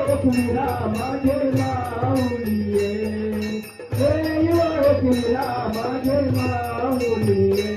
युवकुरा माझे माऊलिये, हे युवकुरा माझे माऊलिये.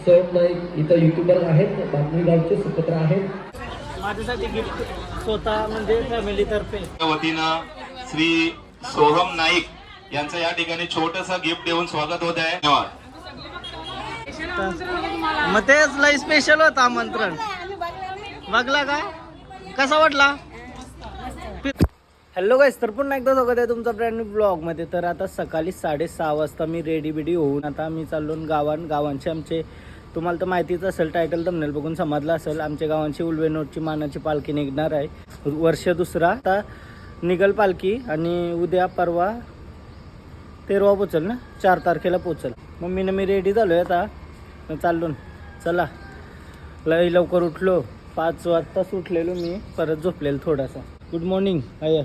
सौरभ नाईक इथं युट्यूबर आहेत, बातमी गावचे सुपुत्र आहेत. माझ्यासाठी गिफ्ट स्वतः म्हणजे फॅमिलीतर्फे वतीनं श्री सोहम नाईक यांचं या ठिकाणी छोटस गिफ्ट देऊन स्वागत होत आहे. धन्यवाद. मग तेच लय स्पेशल होतं आमंत्रण. बघला का कसा वाटला? हॅलो गाईस, तर पुन्हा एकदा स्वागत आहे तुमचा ब्रँड न्यू ब्लॉगमध्ये. तर आता सकाळी 6:30 वाजता मी रेडी होऊन आता मी चाललो गावांचे आमचे, तुम्हाला तर माहितीच असेल, टायटल थंबनेल बघून समजलं असेल. आमच्या गावांची उलवेनोटची मानाची पालखी निघणार आहे. वर्ष दुसरा आता निघल पालखी आणि उद्या परवा 13 पोचल ना, 4 तारखेला पोचल. मम्मीनं मी रेडी झालो आहे आता, चाललो. चला, लय लवकर उठलो, 5 वाजता सुटलेलो मी, परत झोपलेलो थोडासा. Good morning I.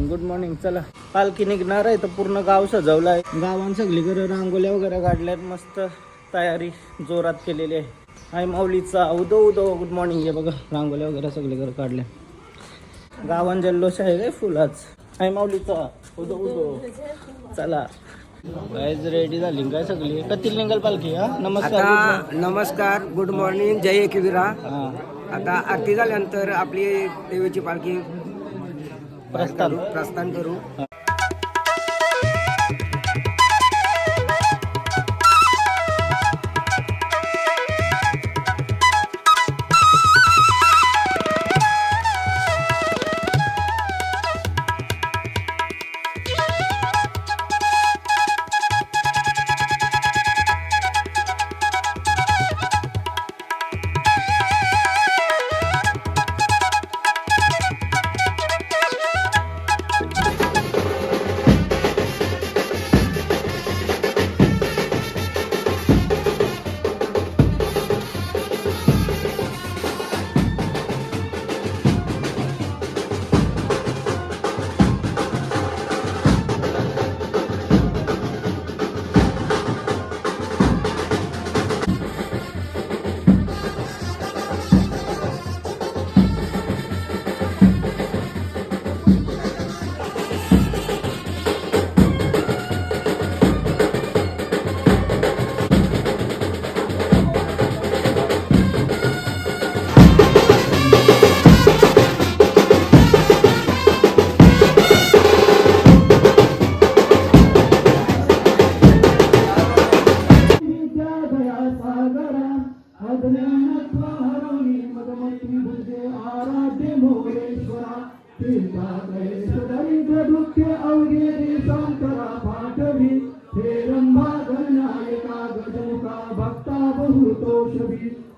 Good morning. चला, पालखी निघणार आहे तर पूर्ण गाव सजवलं आहे. गावात सगळीकडे रांगोळ्या वगैरे काढल्यात, मस्त तयारी जोरात केलेली आहे. आई माऊलीचा उदो गुड मॉर्निंग. हे बघा, रांगोळ्या वगैरे सगळीकडे काढल्या. गावात जल्लोष आहे काय फुलाच. आई माऊलीचा उदो. चला गाईज, रेडी झाली काय सगळी? कधी निघाल पालखी? हा, नमस्कार, गुड मॉर्निंग, जय एकवीरा. आता आरती झाल्यानंतर आपली देवीची पालखी प्रस्थान करू.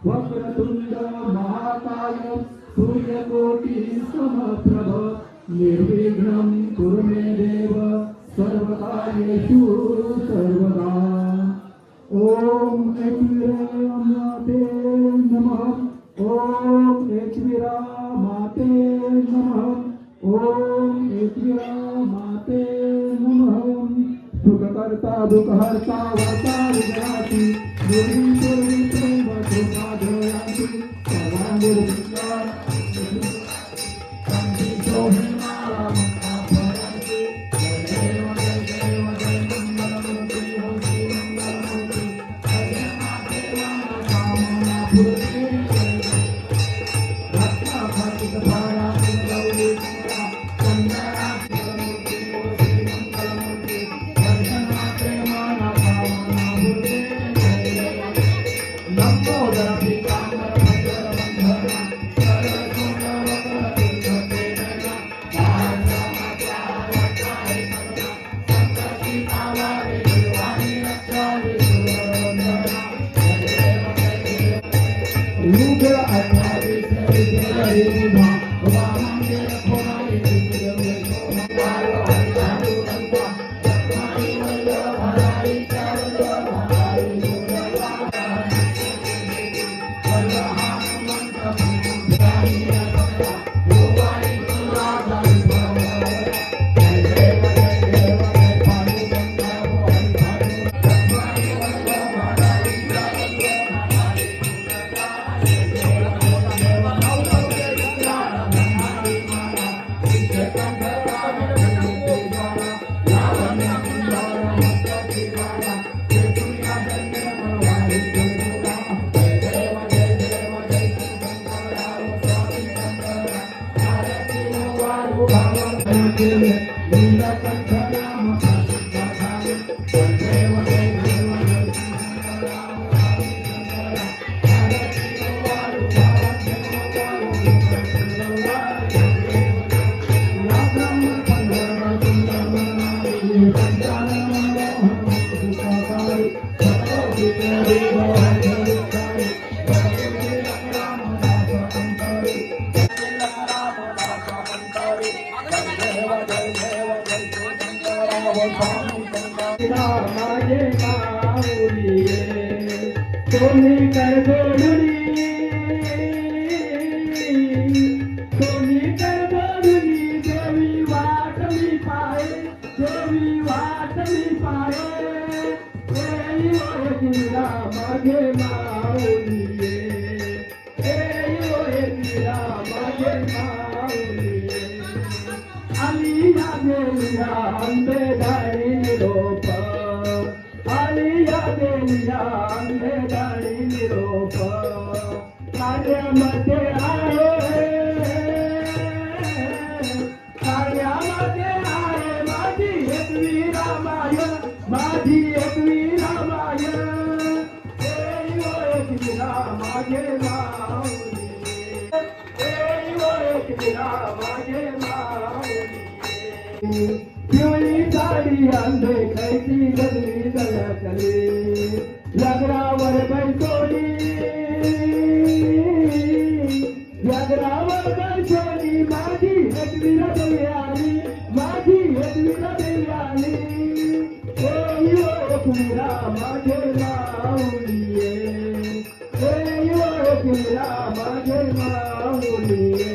वक्रतुंड महाकाय सूर्यकोटि समप्रभ निर्विघ्नं कुरु मे देव सर्वकार्येषु सर्वदा. ओम एकवीरा माते नमः. ओम एकवीरा माते नमः. ओम एकवीरा माते नमः. सुखकर्ता दुःखहर्ता वर्ता विघ्नाति दुर्विषये सर्वसुखादयाति सर्वांगीर्विद्या माझे माऊलिये तुम्ही कर जोडुनी तुम्ही कर जोडुनी देवी वाट मी पाहे देवी वाट मी पाहे गिरा माझे माऊलिये गिरा माझे माऊलिये आलिया देलिया आंबेदारी निरोप आलिया देलिया आंबेदारी निरोप कार्यामध्ये आहे कार्यामध्ये आहे माझी एकवी रामाय माझी एकवी रामाय गिरा माझे माऊली माझे पिवळी साडी अंधे कैसी गजरी दळकली लग्नावर बैसोली लग्नावर बैसोली माझी एकवीर देवी आली माझी एकवीर देवी आली एकवीरा माझे माऊलिये एकवीरा माझे माऊलिये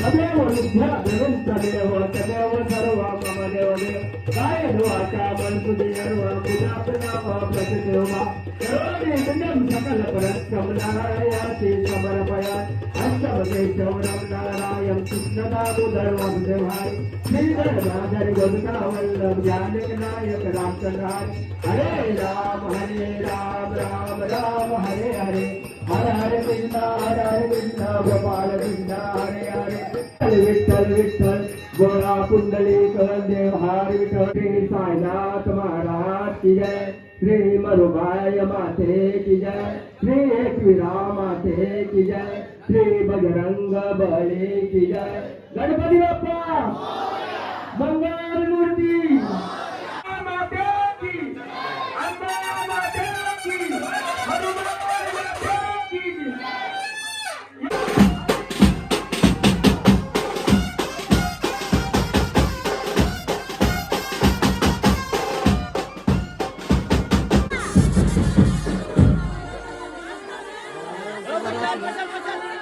तदेव विद्यादेव तदेव सर्व मम देवदेव काय ध्रुवाचा मनसुदेव पूजा प्रणाम प्रतिदेवा करोमि पुण्यं सकल परस्त्रं नारायणाति समर्पयामि अष्टवते चौरं नारायणं कृष्णदामोदरं देवाय श्रीधरनाथर गोपिकावल्लभ जानकीनायक रामचंद्राय हरे राम राम राम हरे हरे हरे हरे कृष्ण गोपाल कृष्ण हरे हरे विठ्ठल विठ्ठल गोरा पुंडलिक देव हरे विठ्ठल श्री साईनाथ महाराज की जय श्री मरुभाय माते की जय श्री एकवीरा माते की जय श्री बजरंग बली की जय गणपती बाप्पा मंगल मूर्ती माते की अंबा माते की हनुमान माते की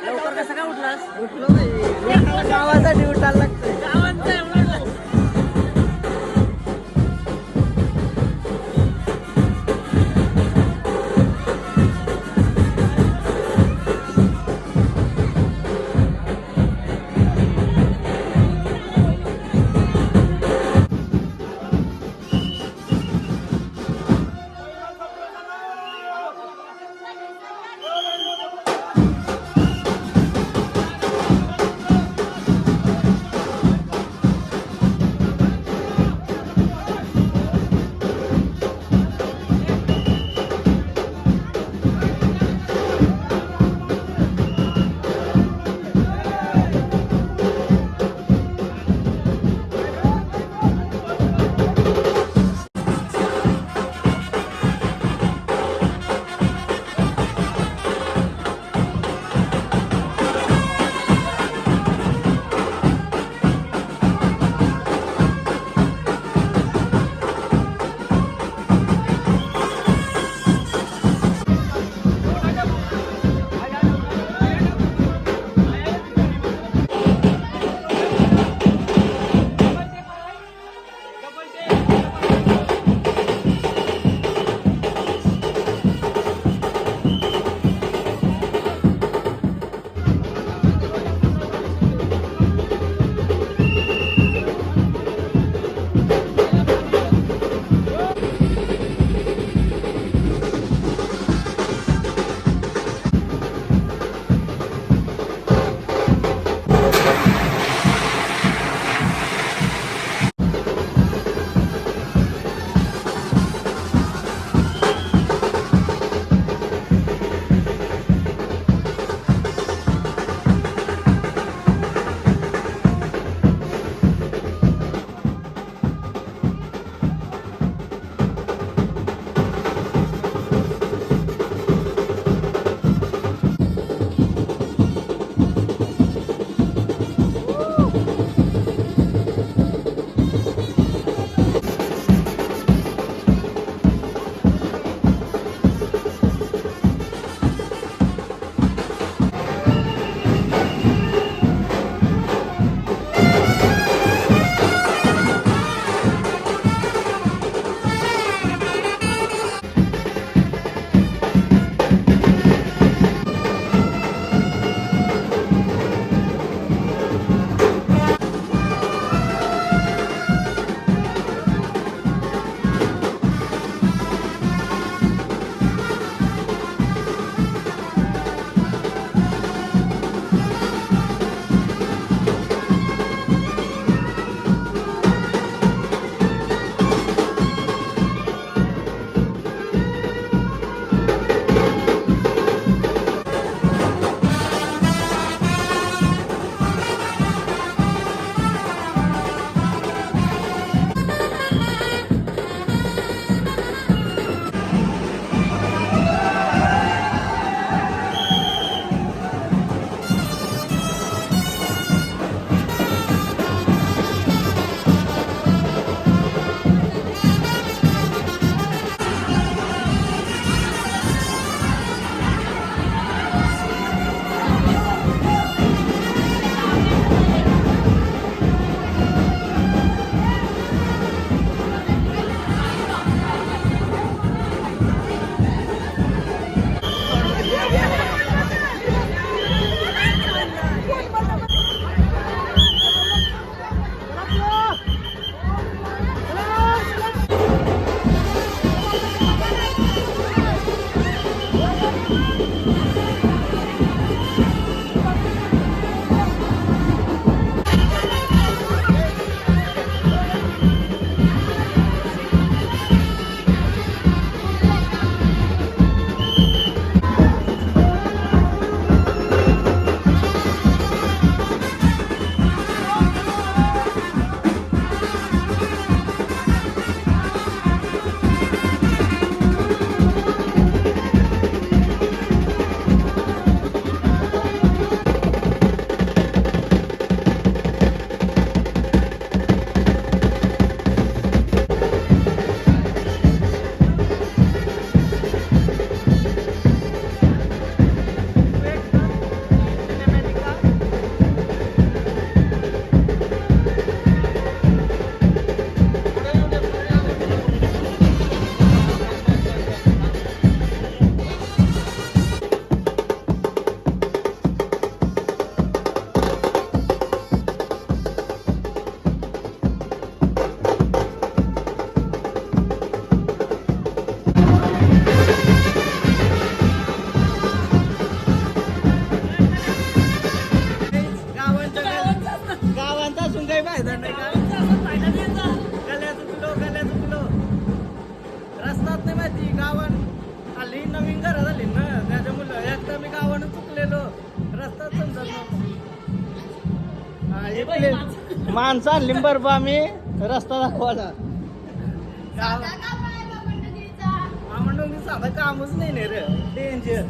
लवकर कसं काय उठलास? उठलो गावासाठी उठायला लागतंय. गावांचा असून काही फायदा नाही. गल्याचं तुलो रस्ताच नाही माहिती. गावान हल्ली नवीन घरं झाली ना त्याच्यामुळं. एकदा मी गावानं चुकलेलो, रस्ताच समजत नव्हता. माणसं आणली बरं बा मी रस्ता दाखवायला. आम्हाला साधं कामच नाही रे. डेंजर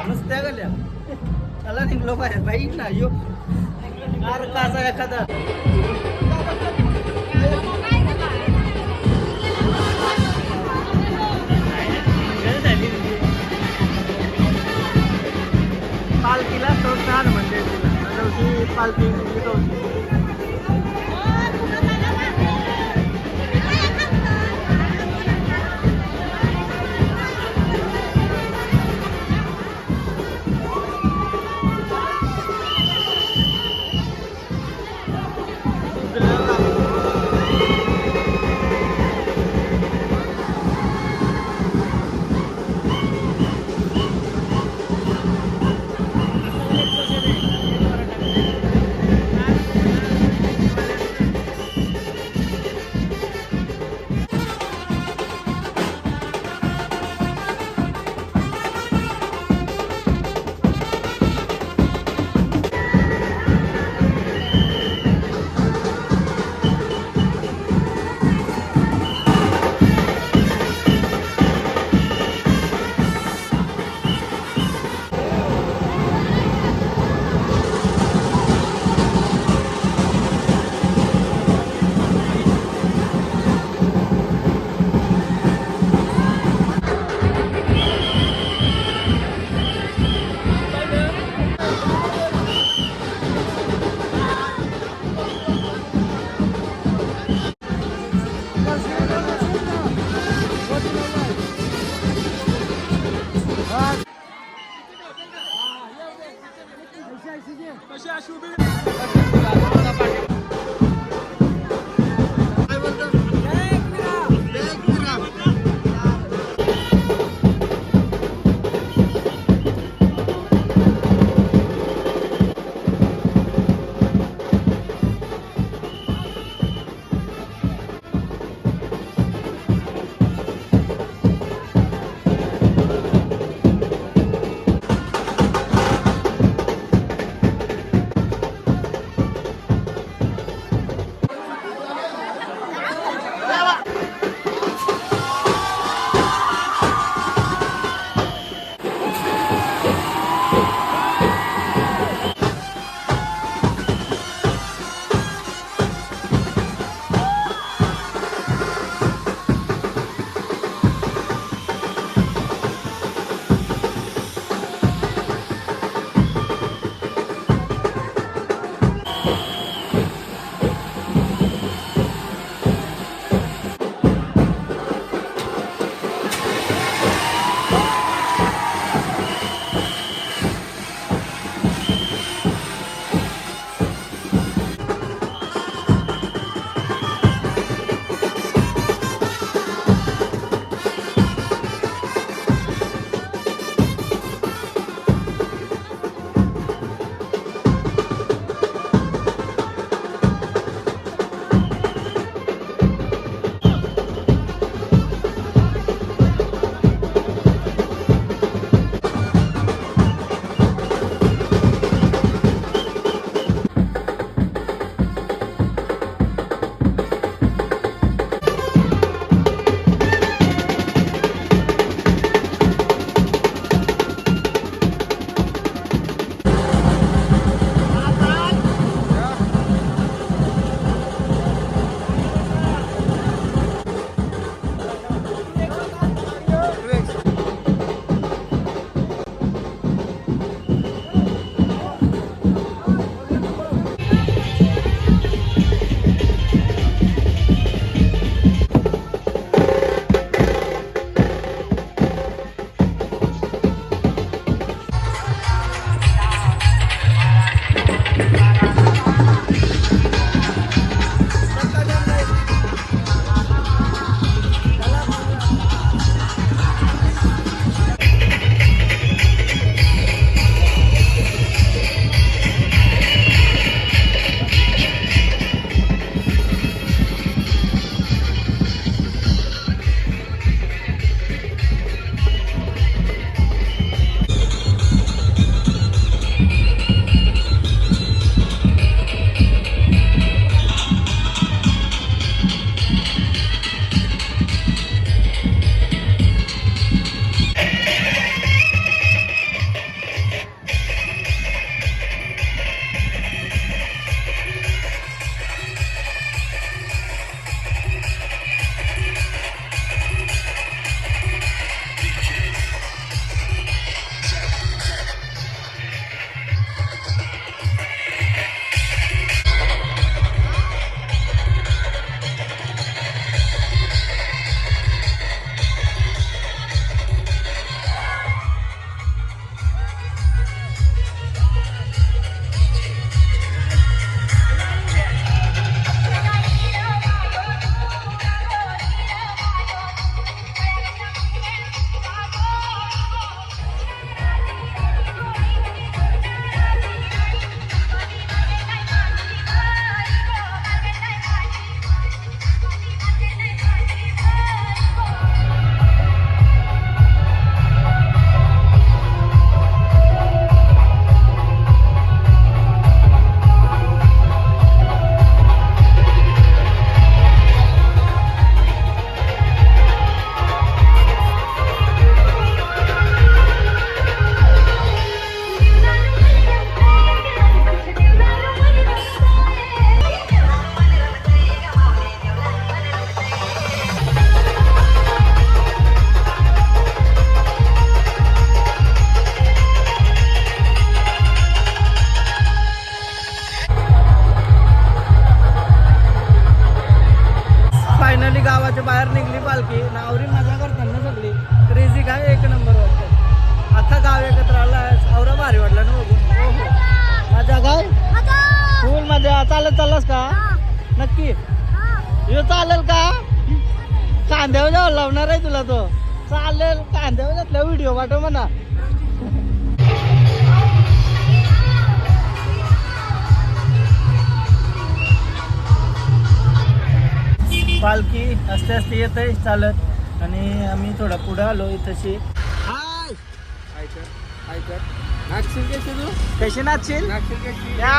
नुसत्या गल्या त्याला निघलो पाहिजे बाई ना. यो अरे काचा एखादा पालखीला तो छान म्हणजे पालखी गावाच्या बाहेर निघली पालखी नावरी मजा करताना सगळी क्रेझी काय एक नंबर वाटतं. अख्खा गाव एकत्र आला आवरा भारी वाटला ना बघून. हो हो मजा काय फुल मजा. चालत चाललास का नक्की यो चालेल का कांद्यावर जावं लावणार आहे तुला तो चालेल कांद्यावर घातला व्हिडिओ पाठव म्हणा. पालखी असते असते येत आहे चालत आणि आम्ही थोडा पुढे आलो इथंशी. नाचशील कशी तू? कशी नाचशील नाचशील कशी? या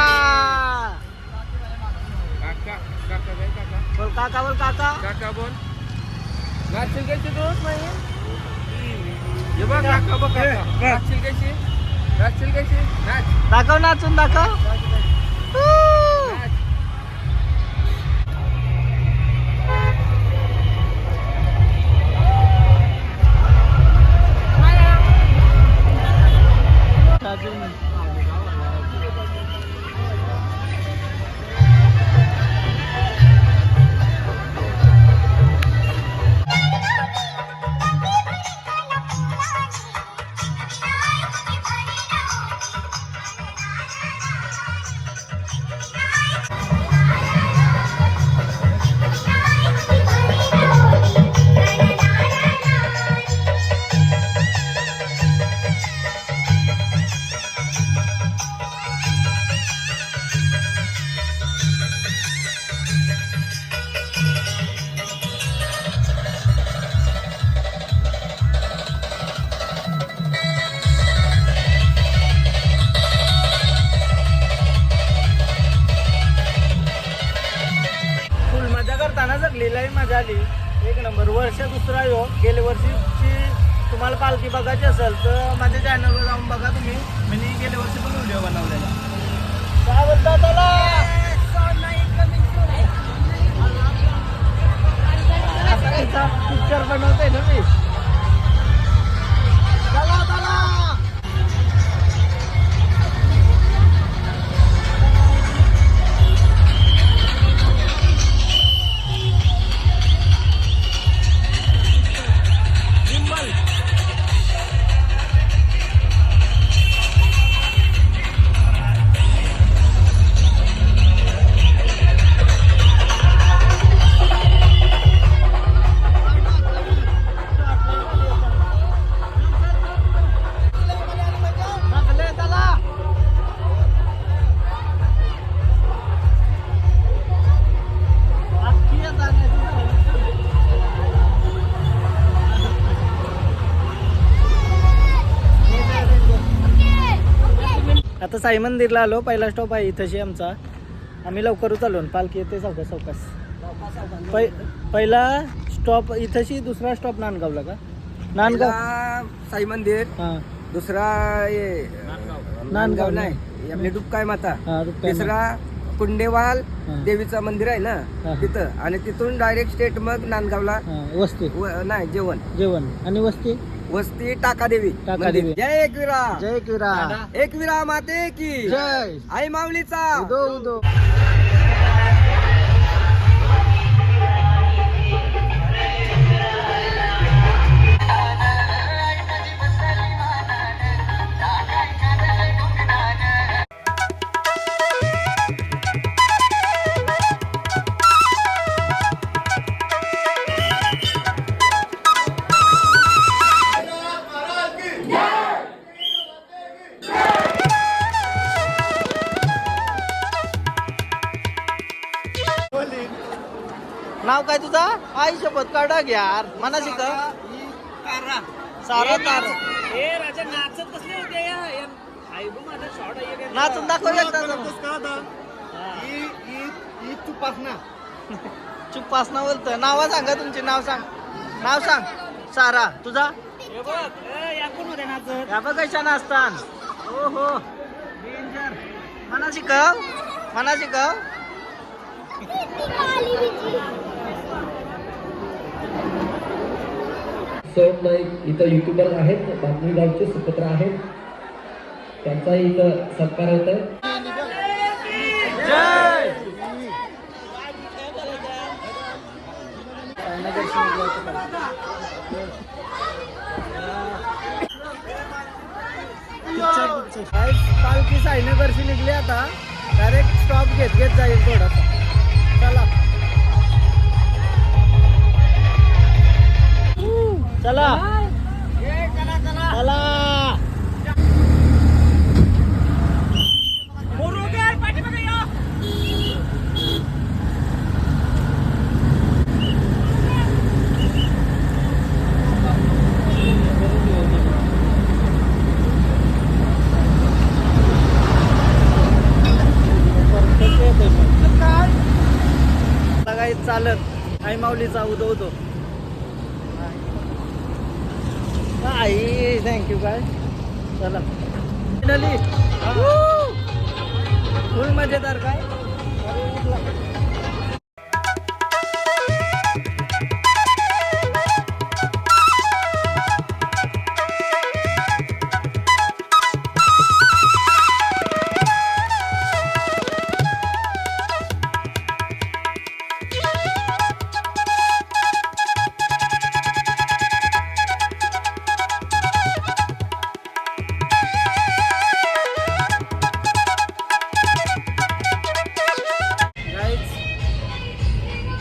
काका काका काय काका बोल काका बोल काका काका बोल. नाचशील कशी तू? हे बघ काका बघ काका. नाचशील कशी? नाचशील कशी? नाच दाखव नाचून दाखव. नाच. लई मजा आली एक नंबर. वर्ष दुसरा यो. गेल्या वर्षीची तुम्हाला पालखी बघायची असेल तर माझ्या चॅनलवर जाऊन बघा तुम्ही. मी गेल्या वर्षी पण व्हिडिओ बनवलेला. काय बोलता त्याला पिक्चर बनवतोय ना मी. चला चला आता साई मंदिरला आलो. पहिला स्टॉप आहे इथंशी आमचा. आम्ही लवकरच आलो. पालखी येते सावकाश सावकाश. पहिला स्टॉप इथंशी. दुसरा स्टॉप नांदगावला का? नांदगाव साई मंदिर. हां दुसरा नांदगाव नाही आपले डुबकाय माता. हां रुपये. तिसरा कुंडेवाल हां. देवीचं मंदिर आहे ना हां. तिथं. आणि तिथून डायरेक्ट स्टेट मग नांदगावला. वस्ती नाही जेवण जेवण आणि वस्ती वस्ती टाकादेवी. टाकादेवी. मंदिर. जय एकविरा. जय किरा एकविरा माते की जय. आई माऊलीचा उदो उदो. नाव काय तुझा? आई शपथ काढा यार. मना शिक सारा तार नाचून दाखव एकदा. चुप्पासना बोलत. नाव सांगा तुमचे. नाव सांग. नाव सांग. सारा तुझा? या बघ कशा नाचतान. हो हो मना शिकव. मना शिकव. सोहम नाईक इथं युट्यूबर आहेत. बातमी गावचे सुपुत्र आहेत. त्यांचा इथं सत्कार होत आहे. जय दर्शन निघायचं. पालखी साईनगरशी निघली आता. डायरेक्ट स्टॉप घेत घेत जाईल थोडासा. चला चला चला. काही चालत आई माऊलीचा उदो आई. थँक्यू काय. चला फायनली फुल मजेदार काय.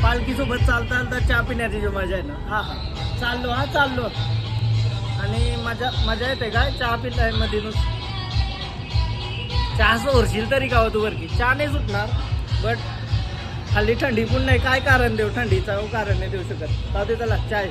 पालखीसोबत चालता चालता चहा पिण्याची जो मजा आहे ना. हा चाललो आणि मजा येते काय. चहा पिताय मध्ये चहा सोडशील तरी का तू वरकी चहा नाही सुटणार. बट हल्ली थंडी पण नाही. काय कारण देऊ थंडीचं कारण नाही देऊ शकत. तर ते त्याला चाय.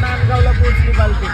नांदगावला पोहोचली पालखी.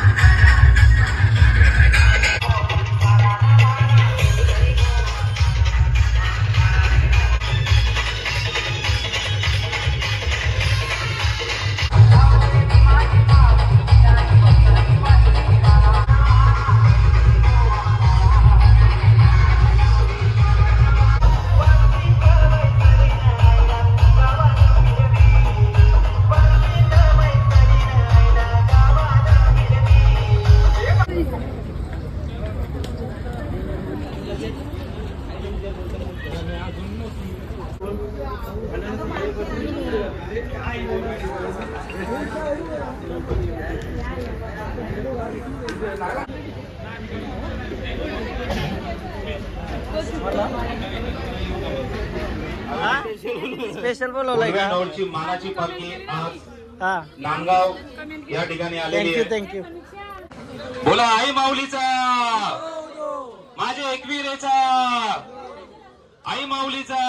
स्पेशल बोलवलंय का. नवरची मानाची पालखी आज हा नांदगाव या ठिकाणी आलेली आहे. थँक्यू. बोला आई माऊलीचा, माझे एकविरेचा, आई माऊलीचा.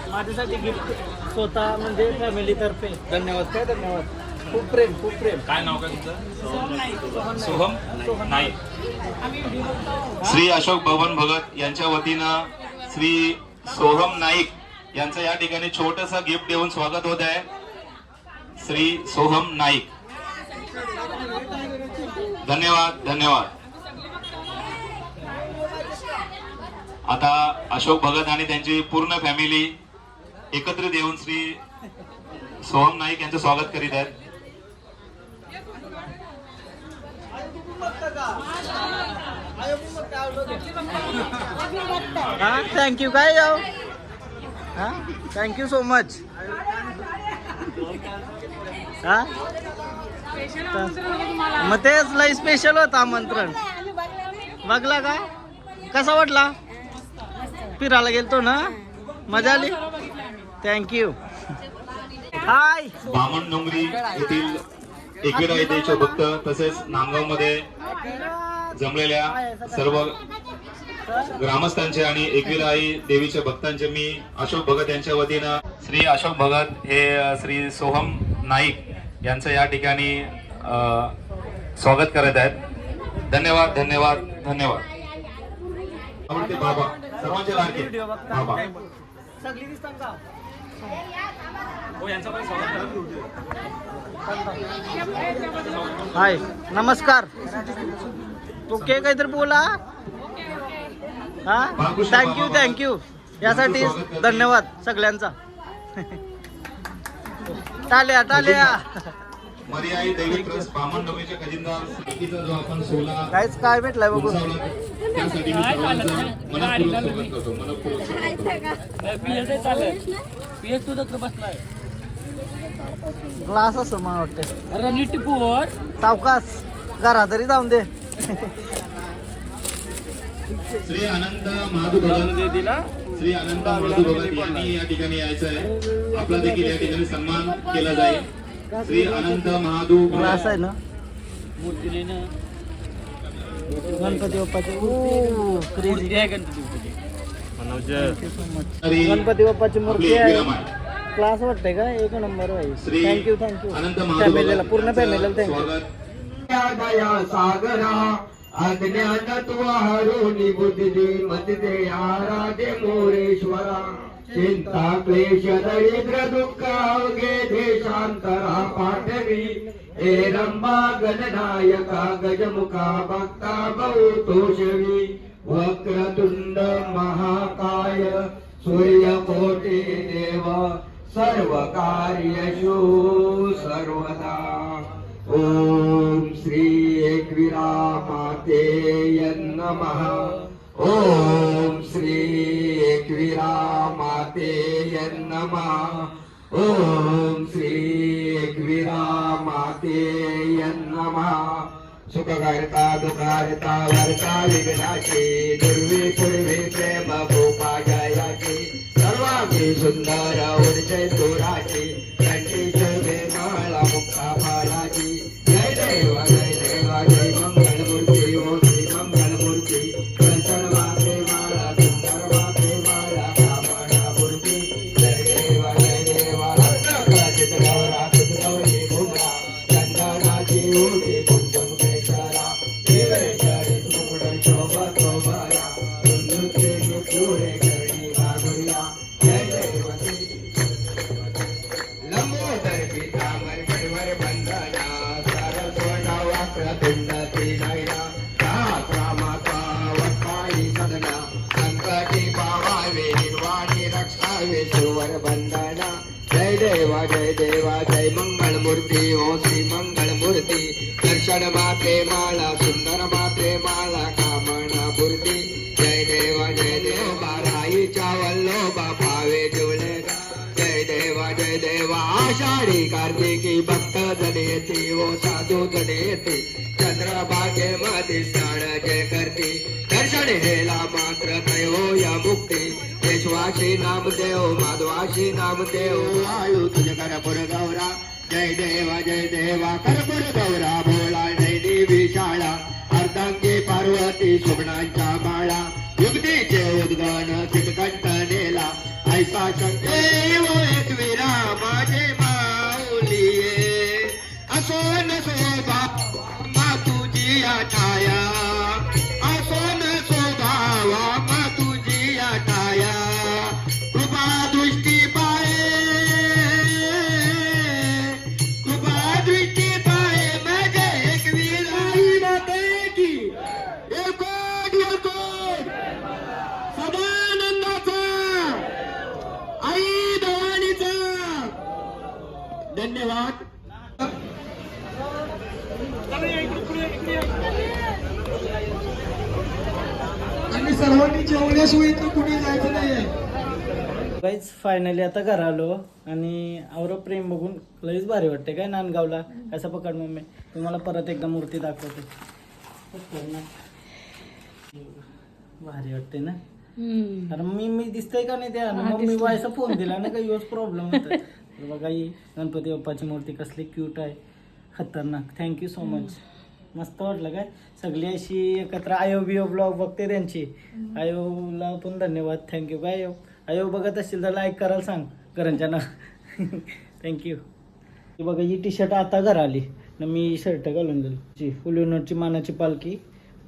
माझ्यासाठी गिफ्ट स्वतः म्हणजे फॅमिली तर्फे. धन्यवाद काय धन्यवाद. खूप प्रेम खूप प्रेम. काय नाव काय तुमचं. सोहम नाईक. श्री अशोक भवन भगत यांच्या वतीनं श्री सोहम नाईक यांचं या ठिकाणी छोटस गिफ्ट देऊन स्वागत होत आहे. श्री सोहम नाईक. धन्यवाद धन्यवाद. आता अशोक भगत आणि त्यांची पूर्ण फॅमिली एकत्रित येऊन श्री सोहम नाईक यांचं स्वागत करीत आहेत. थँक्यू काय जाऊ. हा थँक्यू सो मच. हा मग तेच लय स्पेशल होतं आमंत्रण. बघला का कसा वाटला. फिरायला गेलतो ना मजा आली. थँक्यू. हाय. बामण डोंगरी येथील एकविरा येथीलचे भक्त तसेच नांदगाव मध्ये जमलेल्या सर्व ग्रामस्थांचे आणि एकविरा आई देवीच्या भक्तांचे मी अशोक भगत यांच्या वतीनं श्री अशोक भगत हे श्री सोहम नाईक यांचं या ठिकाणी स्वागत करत आहेत. धन्यवाद धन्यवाद धन्यवाद. आवडते बाबा सर्वांचे लाडके बाबा. सगळी दिसतात का. हाय नमस्कार. ओके काहीतरी बोला. हा थँक्यू यासाठी धन्यवाद सगळ्यांचा. टाळ्या मर्यादित दैवी ट्रस्ट बामणडोंगरीचे खजिनदार समितीचा जो आपण सोला काहीच काय भेटलाय बघू. उंचावला, त्यासाठी मी सर्वांचं मनपूर्वक स्वागत करतो. ग्लास असं मला वाटतं. सावकाश घरा तरी जाऊन दे. श्री अनंत महादू भगत यांनी या ठिकाणी यायचं आहे. आपला देखील या ठिकाणी सन्मान केला जाईल. श्री अनंत महादू ग्लास आहे ना गणपती बाप्पाची. गणपती बाप्पाची मूर्ती आहे. क्लास वाटतंय का एक नंबर आहे. श्री थँक्यू अनंत फॅमिलीला पूर्ण फॅमिलीला थँक्यू. स्वागत. दया सागरा अज्ञान तुवा हरुनी बुद्धी मत दे आराधे मोरेश्वरा. चिंता क्लेश दरिद्र दुःख अवघे देशांतरा पाठवी. हे रंबा गणनायका गजमुखा भक्ता बहुतोषवी. वक्रतुंड महाकाय सूर्यकोटि देव सर्व कार्यशो सर्वदा. ओम श्री एकविरा माते नमः. ओम श्री एकविरा माते नमः. ओम श्री एकविरा माते नमः. सुखकर्ता दुःखहर्ता वर्ता विघ्नाची दुर्वे पूर्वे प्रेम भूपा जयाची. सर्वांगी सुंदर उर्जे तुराची कंठी शोभे माळा मुक्ता फालाची. जय देव जय मंगल मूर्ती ओ श्री मंगल मूर्ती. दर्शन माते माळा सुंदर माते माळा कामना मूर्ती. जय देव रत्नकळाचित गौरा गौरी घुमरा. चंदनाची ओटी कुंकुम केशरा. हिरवेचरित मुकुट शोभा शोभारा. नृत्य पुरे करणी घागुरिया. जय देव लंबोदर पीतांबर कडवर बंधना. सरस्वता वक्रतुंडती नयना. रामाता वक्ताई सदना. संकटी पावावे निर्वाणी रक्षावे सुवर बंधना. जय देवा जय मंगल मूर्ती ओ श्री मंगल मूर्ती. दर्शन माते माला सुंदर माते माला कामना पूर्ती. जय देवा राईच्या वल्लोबा भावे ठेवले. जय देवा आषाढी कार्तिकी भक्त जण येते ओ साधू जण येते. चंद्रभागे मध्ये स्नान जय करते. दर्शन हेला मात्र तयो या मुक्ती. यशवाशी नामदेव माधवाशी नामदेव आयु तुझ करपुर गौरा. जय देवा करपुर गौरा भोळा नैनी विशाळा. अर्धांगी पार्वती सुगणांच्या माळा. युक्तीचे उद्गण चितकंठ नेला. ऐसा शंकर एकविरा माझे माऊलिये. असो नसो बाबा तुझी छाया. असो नसो भावा मा तुझी छाया. कृपा दृष्टी पाये माझे एकविरा की. एकोट सदानंदाचा आई भवानीचा. धन्यवाद. आणि सर्वांनी जेवण्याशिवाय तर कुणी जायचं नाहीये. गाईज फायनली आता घरा आलो आणि औरव प्रेम बघून लईच भारी वाटते. काय नांदगावला कसं पकड मम्मी तुम्हाला परत एकदा मूर्ती दाखवते. भारी वाटते ना. अरे मी दिसतंय का नाही त्या मम्मी वायचा फोन दिला ना काही योच प्रॉब्लेम होता. तर बघा ही गणपती बाप्पाची मूर्ती कसली क्यूट आहे. खतरनाक. Thank you so much. मस्त वाटलं काय सगळी अशी एकत्र आयो बिओ ब्लॉग बघते त्यांची. आयोला पण धन्यवाद. थँक्यू. काय आयो बघत असतील तर लाईक करायला सांग घरांच्या. थँक्यू. बघा ही टी शर्ट आता घर आली ना. मी शर्ट घालून दिली. फुल युनिटची मानाची पालखी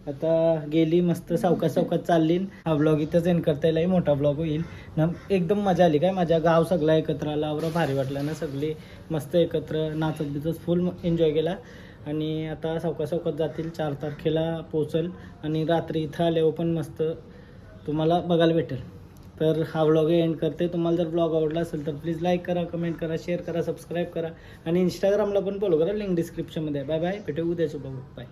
आता गेली मस्त सावकाश चालली. हा ब्लॉग इथंच एंड करता येईल, मोठा ब्लॉग होईल ना. एकदम मजा आली काय, माझ्या गाव सगळा एकत्र आला, आवरा भारी वाटलं ना. सगळे मस्त एकत्र नाचत बिचत फुल एन्जॉय केला. आणि आता सावकाश जातील, 4 तारखेला पोचल आणि रात्री इथं आल्यावर पण मस्त तुम्हाला बघायला भेटेल. तर हा व्लॉग एंड करते. तुम्हाला जर ब्लॉग आवडला असेल तर प्लीज लाईक करा, कमेंट करा, शेअर करा, सबस्क्राईब करा आणि इंस्टाग्रामला पण फॉलो करा, लिंक डिस्क्रिप्शनमध्ये आहे. बाय बाय, भेटू उद्याचं बघू, बाय.